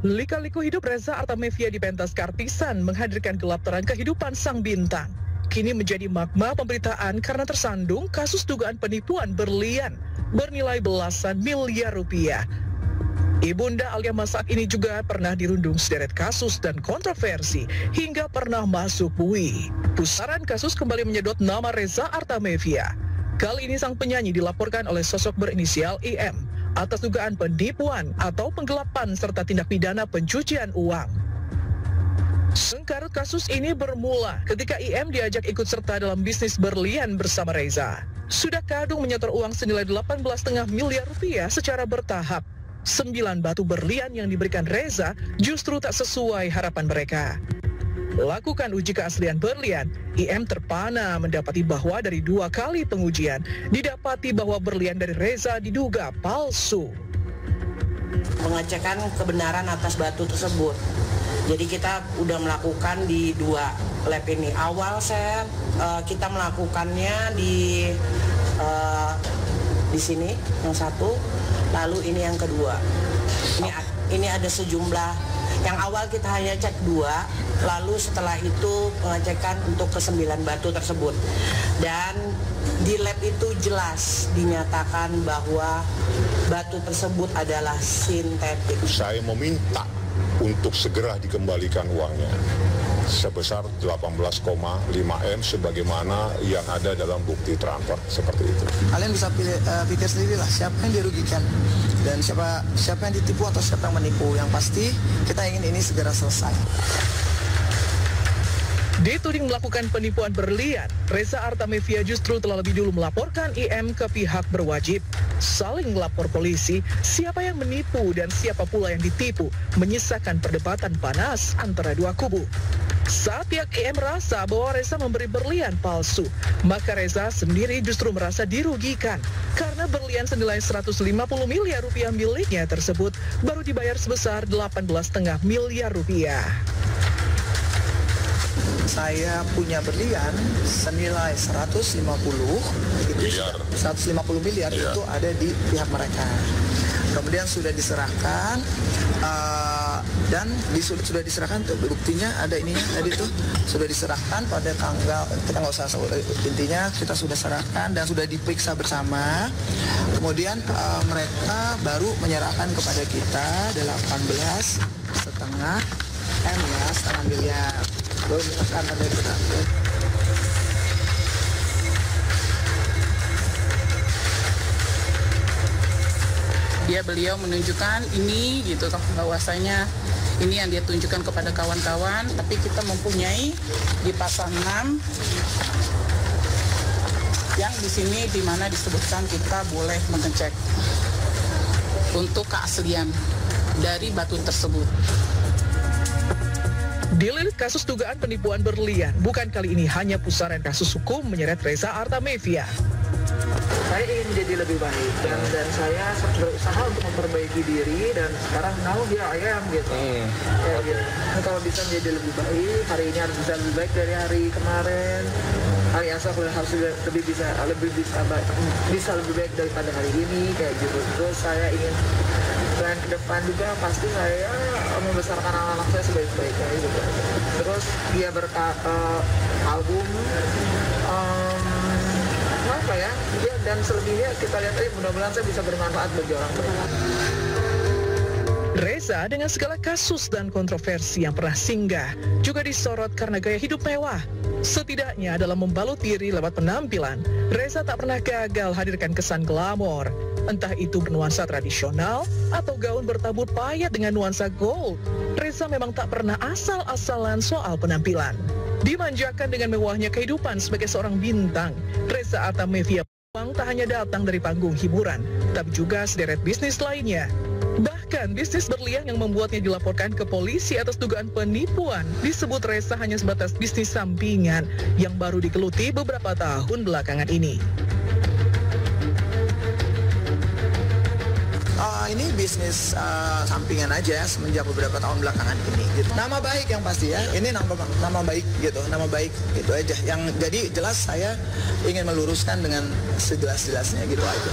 Lika-liku hidup Reza Artamevia di pentas Kartisan menghadirkan gelap terang kehidupan sang bintang. Kini menjadi magma pemberitaan karena tersandung kasus dugaan penipuan berlian bernilai belasan miliar rupiah. Ibunda Alia Masak ini juga pernah dirundung sederet kasus dan kontroversi hingga pernah masuk bui. Pusaran kasus kembali menyedot nama Reza Artamevia. Kali ini sang penyanyi dilaporkan oleh sosok berinisial IM atas dugaan penipuan atau penggelapan serta tindak pidana pencucian uang. Sengkarut kasus ini bermula ketika IM diajak ikut serta dalam bisnis berlian bersama Reza. Sudah kadung menyetor uang senilai 18,5 miliar rupiah secara bertahap. 9 batu berlian yang diberikan Reza justru tak sesuai harapan mereka. Lakukan uji keaslian berlian, IM terpana mendapati bahwa dari 2 kali pengujian, didapati bahwa berlian dari Reza diduga palsu. Pengecekan kebenaran atas batu tersebut. Jadi kita udah melakukan di 2 lab ini. Awal kita melakukannya di sini yang satu, lalu ini yang kedua. Ini ada sejumlah. Yang awal kita hanya cek 2, lalu setelah itu pengecekan untuk ke-9 batu tersebut. Dan di lab itu jelas dinyatakan bahwa batu tersebut adalah sintetik. Saya meminta untuk segera dikembalikan uangnya sebesar 18,5 M sebagaimana yang ada dalam bukti transfer seperti itu. Kalian bisa pikir sendiri lah siapa yang dirugikan dan siapa yang ditipu atau siapa yang menipu. Yang pasti kita ingin ini segera selesai. Dituding melakukan penipuan berlian, Reza Artamevia justru telah lebih dulu melaporkan IM ke pihak berwajib. Saling melapor polisi, siapa yang menipu dan siapa pula yang ditipu, menyisakan perdebatan panas antara 2 kubu. Saat pihak IM merasa bahwa Reza memberi berlian palsu, maka Reza sendiri justru merasa dirugikan karena berlian senilai 150 miliar rupiah miliknya tersebut baru dibayar sebesar 18,5 miliar rupiah. Saya punya berlian senilai 150 miliar itu ada di pihak mereka. Kemudian sudah diserahkan dan sudah diserahkan tuh buktinya ada ininya tadi tuh sudah diserahkan pada tanggal, kita nggak usah intinya kita sudah serahkan dan sudah diperiksa bersama. Kemudian mereka baru menyerahkan kepada kita 18,5 M ya, setengah miliar. Baru diserahkan pada kita. Beliau menunjukkan ini gitu bahwasanya ini yang dia tunjukkan kepada kawan-kawan, tapi kita mempunyai di pasal 6 yang di sini di mana disebutkan kita boleh mengecek untuk keaslian dari batu tersebut. Dililit kasus dugaan penipuan berlian, bukan kali ini hanya pusaran kasus hukum menyeret Reza Artamevia. Saya ingin menjadi lebih baik dan saya berusaha untuk memperbaiki diri dan sekarang dia ayam gitu. Kayak gitu. Nah, kalau bisa menjadi lebih baik, hari ini harus bisa lebih baik dari hari kemarin. Hari esok harus bisa lebih baik daripada hari ini kayak gitu. Terus saya ingin plan ke depan juga pasti saya membesarkan anak-anak saya sebaik-baiknya gitu. Terus dia album apa ya, dan selebihnya kita lihat aja, mudah-mudahan saya bisa bermanfaat bagi orang banyak. Reza dengan segala kasus dan kontroversi yang pernah singgah juga disorot karena gaya hidup mewah. Setidaknya dalam membalut diri lewat penampilan, Reza tak pernah gagal hadirkan kesan glamor. Entah itu bernuansa tradisional atau gaun bertabur payet dengan nuansa gold. Reza memang tak pernah asal-asalan soal penampilan. Dimanjakan dengan mewahnya kehidupan sebagai seorang bintang, Reza Artamevia tak hanya datang dari panggung hiburan, tapi juga sederet bisnis lainnya. Bahkan bisnis berlian yang membuatnya dilaporkan ke polisi atas dugaan penipuan disebut Reza hanya sebatas bisnis sampingan yang baru digeluti beberapa tahun belakangan ini. Ini bisnis sampingan aja semenjak beberapa tahun belakangan ini. Gitu. Nama baik yang pasti ya. Ini nama baik gitu, nama baik gitu aja. Yang jadi jelas saya ingin meluruskan dengan sejelas-jelasnya gitu aja.